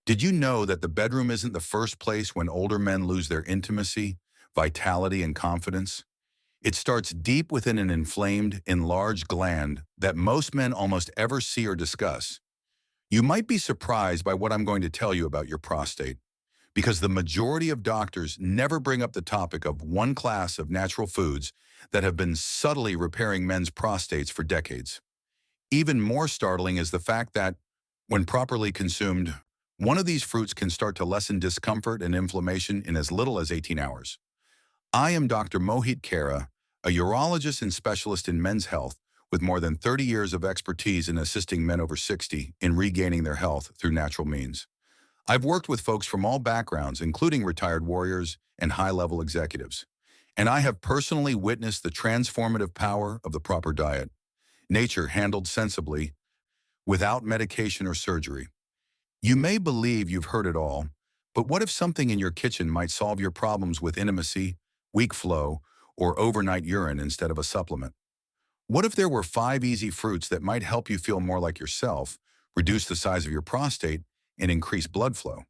Did you know that the bedroom isn't the first place when older men lose their intimacy, vitality, and confidence? It starts deep within an inflamed, enlarged gland that most men almost ever see or discuss. You might be surprised by what I'm going to tell you about your prostate, because the majority of doctors never bring up the topic of one class of natural foods that have been subtly repairing men's prostates for decades. Even more startling is the fact that, when properly consumed, one of these fruits can start to lessen discomfort and inflammation in as little as 18 hours. I am Dr. Mohit Kara, a urologist and specialist in men's health with more than 30 years of expertise in assisting men over 60 in regaining their health through natural means. I've worked with folks from all backgrounds, including retired warriors and high-level executives, and I have personally witnessed the transformative power of the proper diet, nature handled sensibly, without medication or surgery. You may believe you've heard it all, but what if something in your kitchen might solve your problems with intimacy, weak flow, or overnight urine instead of a supplement? What if there were 5 easy fruits that might help you feel more like yourself, reduce the size of your prostate, and increase blood flow?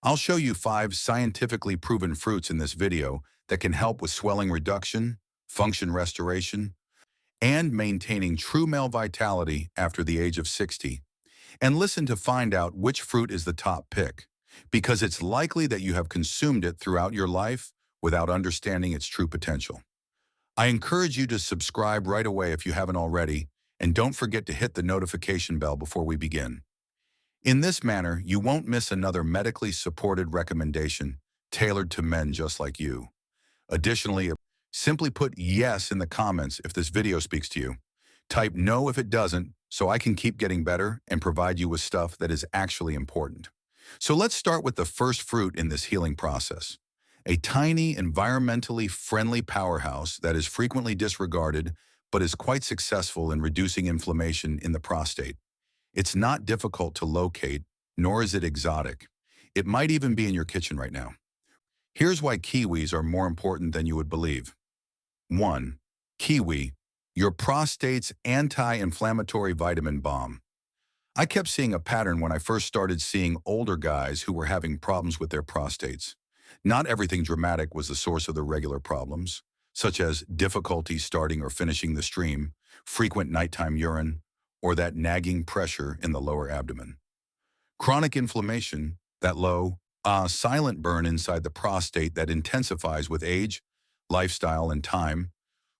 I'll show you 5 scientifically proven fruits in this video that can help with swelling reduction, function restoration, and maintaining true male vitality after the age of 60. And listen to find out which fruit is the top pick, because it's likely that you have consumed it throughout your life without understanding its true potential. I encourage you to subscribe right away if you haven't already, and don't forget to hit the notification bell before we begin. In this manner, you won't miss another medically supported recommendation tailored to men just like you. Additionally, simply put yes in the comments if this video speaks to you. Type no if it doesn't, so I can keep getting better and provide you with stuff that is actually important. So let's start with the first fruit in this healing process. A tiny, environmentally friendly powerhouse that is frequently disregarded but is quite successful in reducing inflammation in the prostate. It's not difficult to locate, nor is it exotic. It might even be in your kitchen right now. Here's why kiwis are more important than you would believe. 1. Kiwi, your prostate's anti-inflammatory vitamin bomb. I kept seeing a pattern when I first started seeing older guys who were having problems with their prostates. Not everything dramatic was the source of the regular problems, such as difficulty starting or finishing the stream, frequent nighttime urine, or that nagging pressure in the lower abdomen. Chronic inflammation, that low, silent burn inside the prostate that intensifies with age, lifestyle, and time,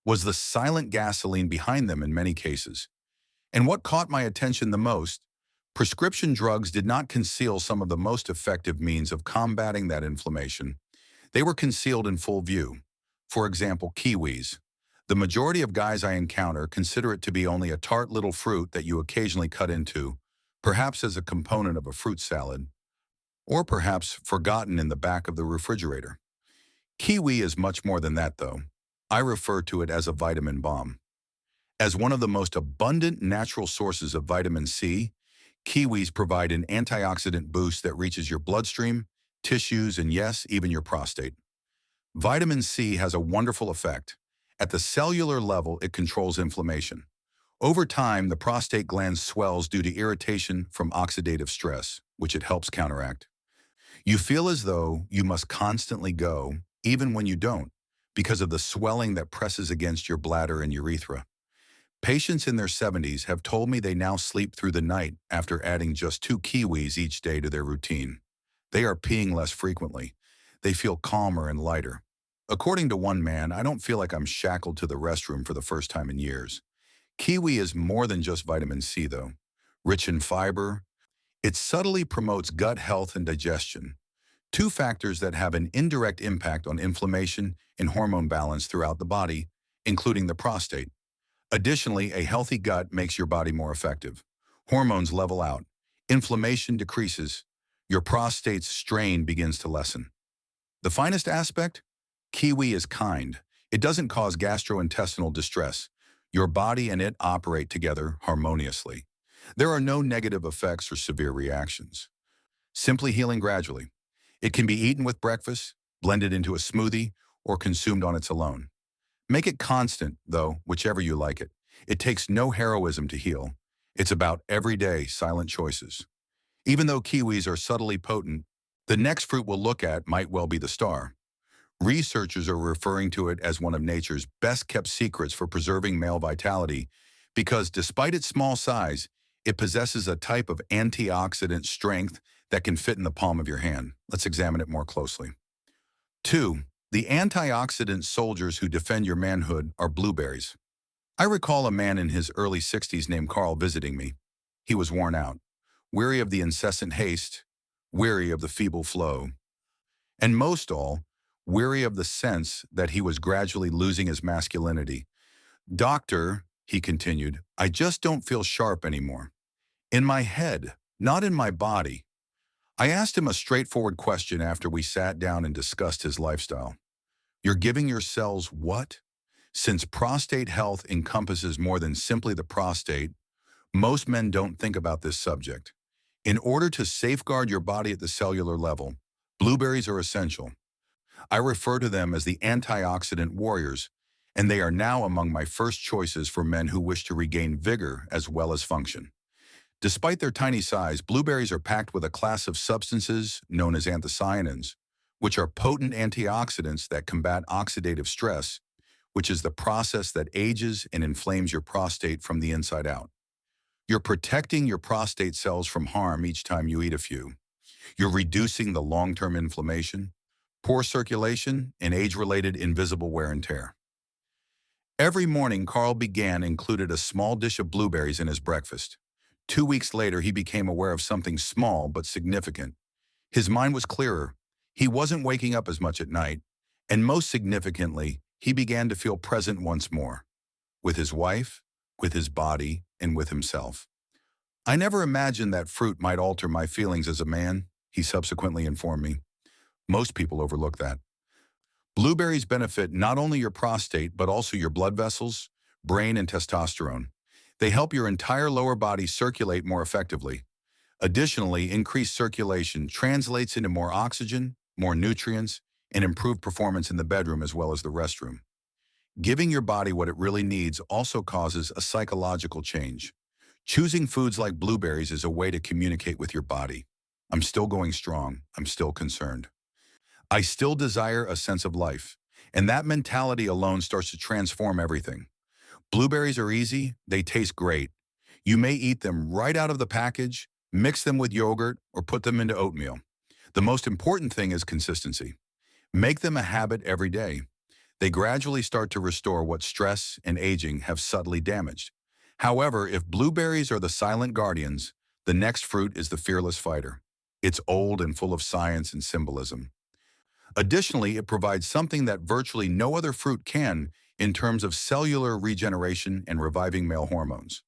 was the silent gasoline behind them in many cases. And what caught my attention the most, prescription drugs did not conceal some of the most effective means of combating that inflammation. They were concealed in full view. For example, kiwis. The majority of guys I encounter consider it to be only a tart little fruit that you occasionally cut into, perhaps as a component of a fruit salad, or perhaps forgotten in the back of the refrigerator. Kiwi is much more than that, though. I refer to it as a vitamin bomb. As one of the most abundant natural sources of vitamin C, kiwis provide an antioxidant boost that reaches your bloodstream, tissues, and yes, even your prostate. Vitamin C has a wonderful effect. At the cellular level, it controls inflammation. Over time, the prostate gland swells due to irritation from oxidative stress, which it helps counteract. You feel as though you must constantly go, even when you don't, because of the swelling that presses against your bladder and urethra. Patients in their 70s have told me they now sleep through the night after adding just 2 kiwis each day to their routine. They are peeing less frequently. They feel calmer and lighter. According to one man, I don't feel like I'm shackled to the restroom for the first time in years. Kiwi is more than just vitamin C, though. Rich in fiber, it subtly promotes gut health and digestion, 2 factors that have an indirect impact on inflammation and hormone balance throughout the body, including the prostate. Additionally, a healthy gut makes your body more effective. Hormones level out. Inflammation decreases. Your prostate's strain begins to lessen. The finest aspect? Kiwi is kind. It doesn't cause gastrointestinal distress. Your body and it operate together harmoniously. There are no negative effects or severe reactions. Simply healing gradually. It can be eaten with breakfast, blended into a smoothie, or consumed on its own. Make it constant, though, whichever you like it. It takes no heroism to heal. It's about everyday silent choices. Even though kiwis are subtly potent, the next fruit we'll look at might well be the star. Researchers are referring to it as one of nature's best-kept secrets for preserving male vitality because despite its small size, it possesses a type of antioxidant strength that can fit in the palm of your hand. Let's examine it more closely. 2. The antioxidant soldiers who defend your manhood are blueberries. I recall a man in his early 60s named Carl visiting me. He was worn out, weary of the incessant haste, weary of the feeble flow, and most all, weary of the sense that he was gradually losing his masculinity. Doctor, he continued, I just don't feel sharp anymore. In my head, not in my body. I asked him a straightforward question after we sat down and discussed his lifestyle. You're giving your cells what? Since prostate health encompasses more than simply the prostate, most men don't think about this subject. In order to safeguard your body at the cellular level, blueberries are essential. I refer to them as the antioxidant warriors, and they are now among my first choices for men who wish to regain vigor as well as function. Despite their tiny size, blueberries are packed with a class of substances known as anthocyanins, which are potent antioxidants that combat oxidative stress, which is the process that ages and inflames your prostate from the inside out. You're protecting your prostate cells from harm each time you eat a few. You're reducing the long-term inflammation, poor circulation, and age-related invisible wear and tear. Every morning, Carl included a small dish of blueberries in his breakfast. 2 weeks later, he became aware of something small but significant. His mind was clearer. He wasn't waking up as much at night. And most significantly, he began to feel present once more. With his wife, with his body, and with himself. I never imagined that fruit might alter my feelings as a man, he subsequently informed me. Most people overlook that. Blueberries benefit not only your prostate, but also your blood vessels, brain, and testosterone. They help your entire lower body circulate more effectively. Additionally, increased circulation translates into more oxygen, more nutrients, and improved performance in the bedroom as well as the restroom. Giving your body what it really needs also causes a psychological change. Choosing foods like blueberries is a way to communicate with your body. I'm still going strong. I'm still concerned. I still desire a sense of life. And that mentality alone starts to transform everything. Blueberries are easy. They taste great. You may eat them right out of the package, mix them with yogurt, or put them into oatmeal. The most important thing is consistency. Make them a habit every day. They gradually start to restore what stress and aging have subtly damaged. However, if blueberries are the silent guardians, the next fruit is the fearless fighter. It's old and full of science and symbolism. Additionally, it provides something that virtually no other fruit can in terms of cellular regeneration and reviving male hormones.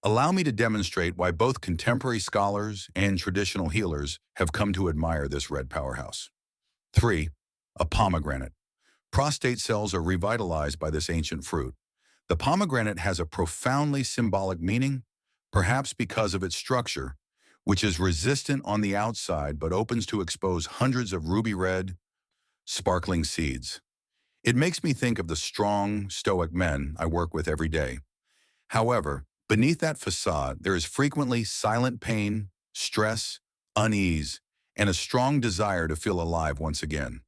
Allow me to demonstrate why both contemporary scholars and traditional healers have come to admire this red powerhouse. 3. A pomegranate. Prostate cells are revitalized by this ancient fruit. The pomegranate has a profoundly symbolic meaning, perhaps because of its structure, which is resistant on the outside but opens to expose hundreds of ruby red, sparkling seeds. It makes me think of the strong, stoic men I work with every day. However, beneath that facade, there is frequently silent pain, stress, unease, and a strong desire to feel alive once again.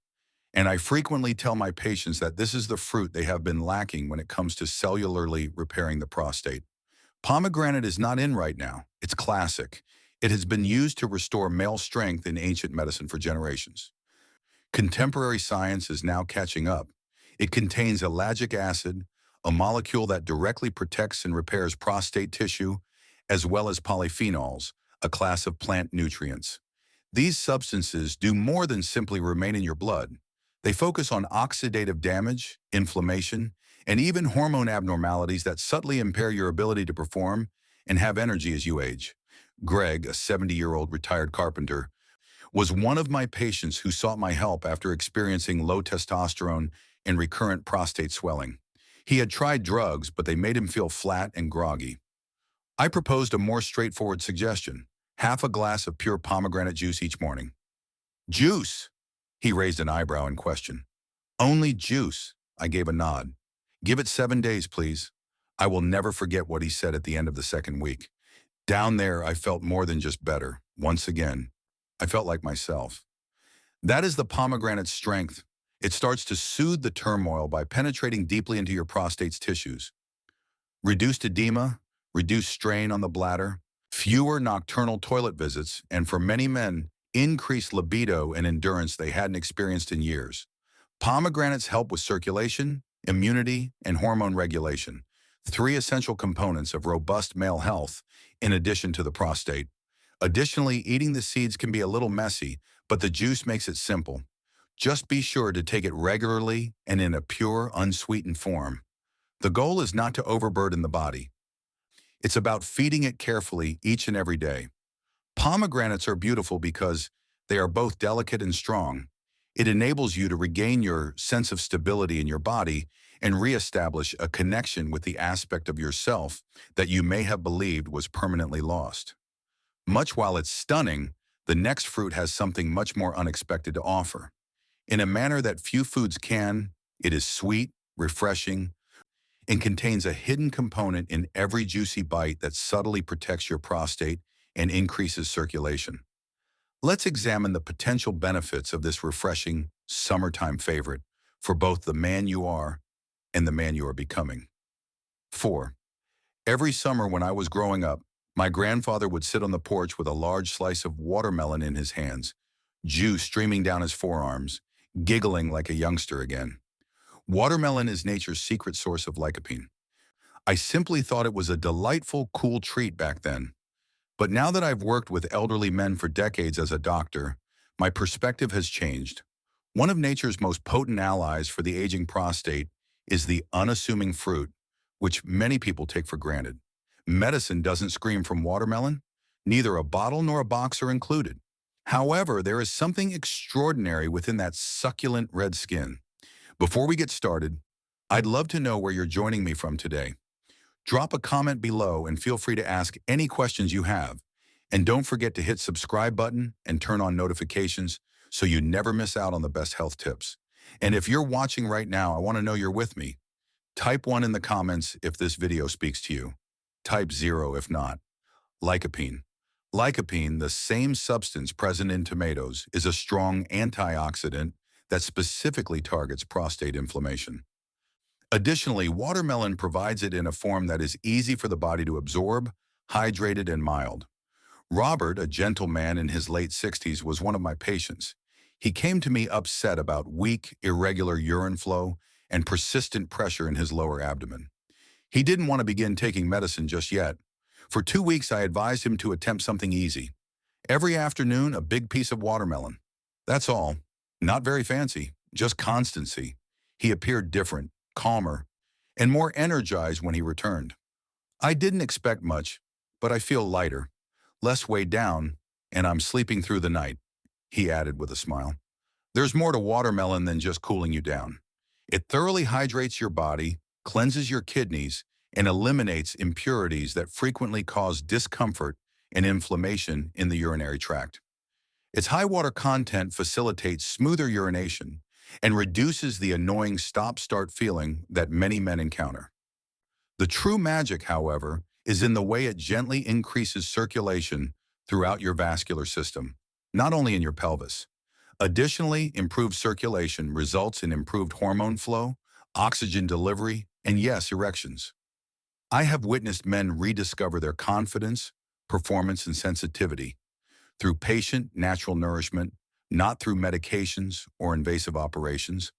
And I frequently tell my patients that this is the fruit they have been lacking when it comes to cellularly repairing the prostate. Pomegranate is not in right now. It's classic. It has been used to restore male strength in ancient medicine for generations. Contemporary science is now catching up. It contains ellagic acid, a molecule that directly protects and repairs prostate tissue, as well as polyphenols, a class of plant nutrients. These substances do more than simply remain in your blood. They focus on oxidative damage, inflammation, and even hormone abnormalities that subtly impair your ability to perform and have energy as you age. Greg, a 70-year-old retired carpenter, was one of my patients who sought my help after experiencing low testosterone and recurrent prostate swelling. He had tried drugs, but they made him feel flat and groggy. I proposed a more straightforward suggestion: half a glass of pure pomegranate juice each morning. Juice? He raised an eyebrow in question. Only juice, I gave a nod. Give it 7 days, please. I will never forget what he said at the end of the second week. Down there, I felt more than just better. Once again, I felt like myself. That is the pomegranate's strength. It starts to soothe the turmoil by penetrating deeply into your prostate's tissues. Reduced edema, reduced strain on the bladder, fewer nocturnal toilet visits, and for many men, increased libido and endurance they hadn't experienced in years. Pomegranates help with circulation, immunity, and hormone regulation, three essential components of robust male health, in addition to the prostate. Additionally, eating the seeds can be a little messy, but the juice makes it simple. Just be sure to take it regularly and in a pure, unsweetened form. The goal is not to overburden the body. It's about feeding it carefully each and every day. Pomegranates are beautiful because they are both delicate and strong. It enables you to regain your sense of stability in your body and reestablish a connection with the aspect of yourself that you may have believed was permanently lost. Much while it's stunning, the next fruit has something much more unexpected to offer. In a manner that few foods can, it is sweet, refreshing, and contains a hidden component in every juicy bite that subtly protects your prostate and increases circulation. Let's examine the potential benefits of this refreshing, summertime favorite for both the man you are and the man you are becoming. 4. Every summer when I was growing up, my grandfather would sit on the porch with a large slice of watermelon in his hands, juice streaming down his forearms, giggling like a youngster again. Watermelon is nature's secret source of lycopene. I simply thought it was a delightful, cool treat back then. But now that I've worked with elderly men for decades as a doctor, my perspective has changed. One of nature's most potent allies for the aging prostate is the unassuming fruit, which many people take for granted. Medicine doesn't scream from watermelon. Neither a bottle nor a box are included. However, there is something extraordinary within that succulent red skin. Before we get started, I'd love to know where you're joining me from today. Drop a comment below and feel free to ask any questions you have. And don't forget to hit subscribe button and turn on notifications so you never miss out on the best health tips. And if you're watching right now, I want to know you're with me. Type 1 in the comments if this video speaks to you. Type 0 if not. Lycopene. Lycopene, the same substance present in tomatoes, is a strong antioxidant that specifically targets prostate inflammation. Additionally, watermelon provides it in a form that is easy for the body to absorb, hydrated, and mild. Robert, a gentle man in his late 60s, was one of my patients. He came to me upset about weak, irregular urine flow and persistent pressure in his lower abdomen. He didn't want to begin taking medicine just yet. For 2 weeks, I advised him to attempt something easy. Every afternoon, a big piece of watermelon. That's all. Not very fancy, just constancy. He appeared different, calmer, and more energized when he returned. I didn't expect much, but I feel lighter, less weighed down, and I'm sleeping through the night, he added with a smile. There's more to watermelon than just cooling you down. It thoroughly hydrates your body, cleanses your kidneys, and eliminates impurities that frequently cause discomfort and inflammation in the urinary tract. Its high water content facilitates smoother urination and reduces the annoying stop-start feeling that many men encounter. The true magic, however, is in the way it gently increases circulation throughout your vascular system, not only in your pelvis. Additionally, improved circulation results in improved hormone flow, oxygen delivery, and yes, erections. I have witnessed men rediscover their confidence, performance, and sensitivity through patient, natural nourishment, not through medications or invasive operations.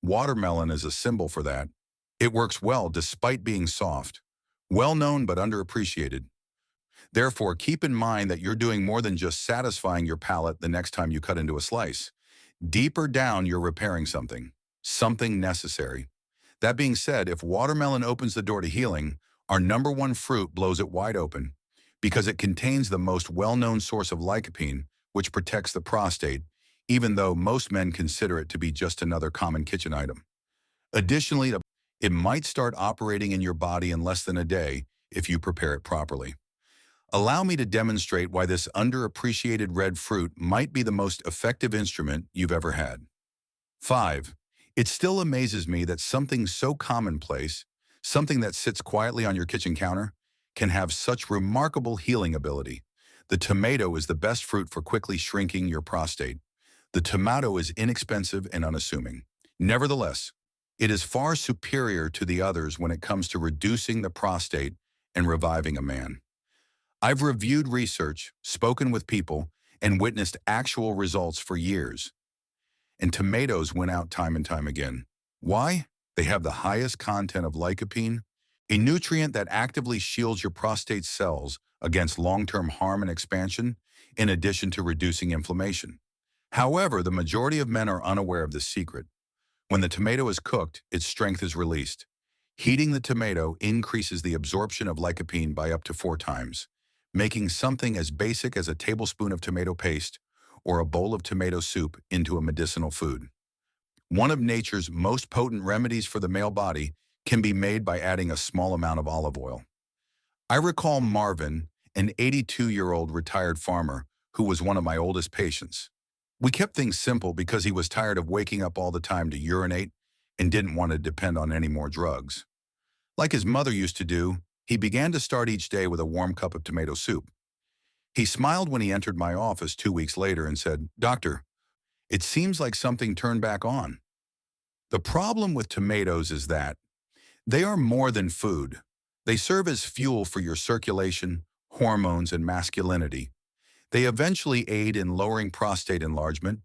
Watermelon is a symbol for that. It works well despite being soft, well known but underappreciated. Therefore, keep in mind that you're doing more than just satisfying your palate the next time you cut into a slice. Deeper down, you're repairing something necessary. That being said, if watermelon opens the door to healing, our number one fruit blows it wide open because it contains the most well-known source of lycopene, which protects the prostate, even though most men consider it to be just another common kitchen item. Additionally, it might start operating in your body in less than a day if you prepare it properly. Allow me to demonstrate why this underappreciated red fruit might be the most effective instrument you've ever had. 5. It still amazes me that something so commonplace, something that sits quietly on your kitchen counter, can have such remarkable healing ability. The tomato is the best fruit for quickly shrinking your prostate. The tomato is inexpensive and unassuming. Nevertheless, it is far superior to the others when it comes to reducing the prostate and reviving a man. I've reviewed research, spoken with people, and witnessed actual results for years. And tomatoes win out time and time again. Why? They have the highest content of lycopene, a nutrient that actively shields your prostate cells against long-term harm and expansion, in addition to reducing inflammation. However, the majority of men are unaware of this secret. When the tomato is cooked, its strength is released. Heating the tomato increases the absorption of lycopene by up to 4 times, making something as basic as a tablespoon of tomato paste or a bowl of tomato soup into a medicinal food. One of nature's most potent remedies for the male body can be made by adding a small amount of olive oil. I recall Marvin, an 82-year-old retired farmer who was one of my oldest patients. We kept things simple because he was tired of waking up all the time to urinate and didn't want to depend on any more drugs. Like his mother used to do, he began to start each day with a warm cup of tomato soup. He smiled when he entered my office 2 weeks later and said, "Doctor, it seems like something turned back on." The problem with tomatoes is that they are more than food. They serve as fuel for your circulation, hormones, and masculinity. They eventually aid in lowering prostate enlargement,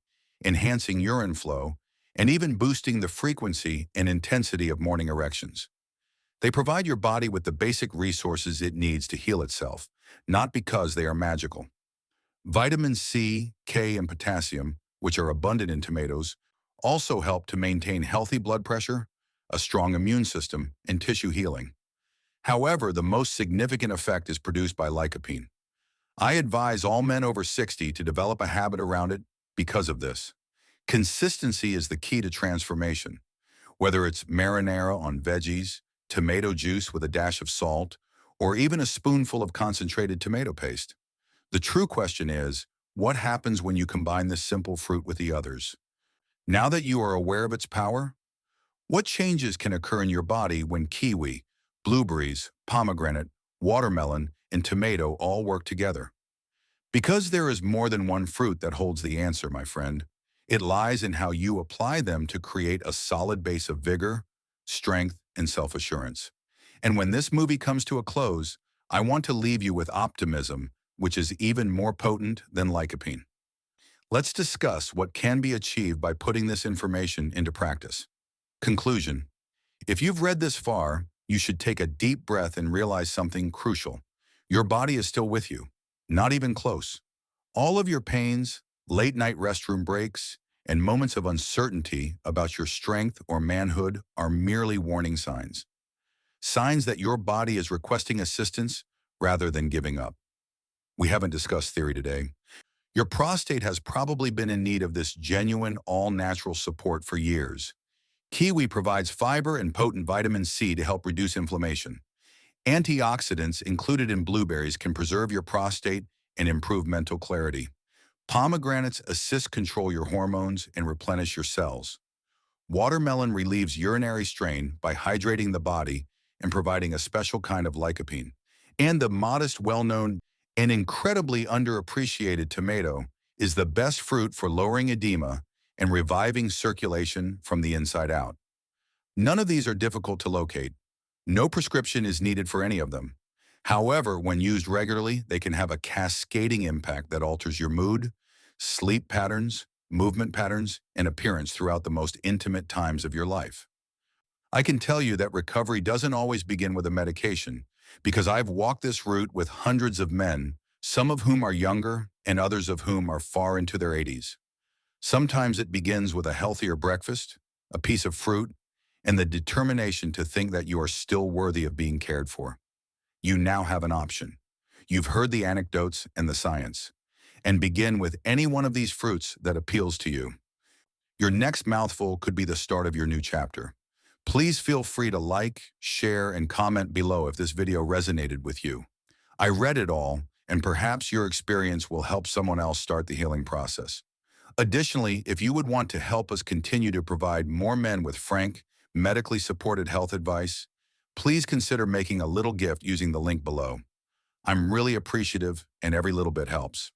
enhancing urine flow, and even boosting the frequency and intensity of morning erections. They provide your body with the basic resources it needs to heal itself, not because they are magical. Vitamins C, K, and potassium, which are abundant in tomatoes, also help to maintain healthy blood pressure, a strong immune system, and tissue healing. However, the most significant effect is produced by lycopene. I advise all men over 60 to develop a habit around it because of this. Consistency is the key to transformation. Whether it's marinara on veggies, tomato juice with a dash of salt, or even a spoonful of concentrated tomato paste. The true question is, what happens when you combine this simple fruit with the others? Now that you are aware of its power, what changes can occur in your body when kiwi, blueberries, pomegranate, watermelon, and tomato all work together? Because there is more than one fruit that holds the answer, my friend. It lies in how you apply them to create a solid base of vigor, strength, and self-assurance. And when this movie comes to a close, I want to leave you with optimism, which is even more potent than lycopene. Let's discuss what can be achieved by putting this information into practice. Conclusion. If you've read this far, you should take a deep breath and realize something crucial. Your body is still with you, not even close. All of your pains, late-night restroom breaks, and moments of uncertainty about your strength or manhood are merely warning signs. Signs that your body is requesting assistance rather than giving up. We haven't discussed theory today. Your prostate has probably been in need of this genuine, all-natural support for years. Kiwi provides fiber and potent vitamin C to help reduce inflammation. Antioxidants included in blueberries can preserve your prostate and improve mental clarity. Pomegranates assist control your hormones and replenish your cells. Watermelon relieves urinary strain by hydrating the body and providing a special kind of lycopene. And the modest, well-known, and incredibly underappreciated tomato is the best fruit for lowering edema and reviving circulation from the inside out. None of these are difficult to locate. No prescription is needed for any of them. However, when used regularly, they can have a cascading impact that alters your mood, sleep patterns, movement patterns, and appearance throughout the most intimate times of your life. I can tell you that recovery doesn't always begin with a medication, because I've walked this route with hundreds of men, some of whom are younger and others of whom are far into their 80s. Sometimes it begins with a healthier breakfast, a piece of fruit, and the determination to think that you are still worthy of being cared for. You now have an option. You've heard the anecdotes and the science, and begin with any one of these fruits that appeals to you. Your next mouthful could be the start of your new chapter. Please feel free to like, share, and comment below if this video resonated with you. I read it all, and perhaps your experience will help someone else start the healing process. Additionally, if you would want to help us continue to provide more men with frank, medically supported health advice, please consider making a little gift using the link below. I'm really appreciative, and every little bit helps.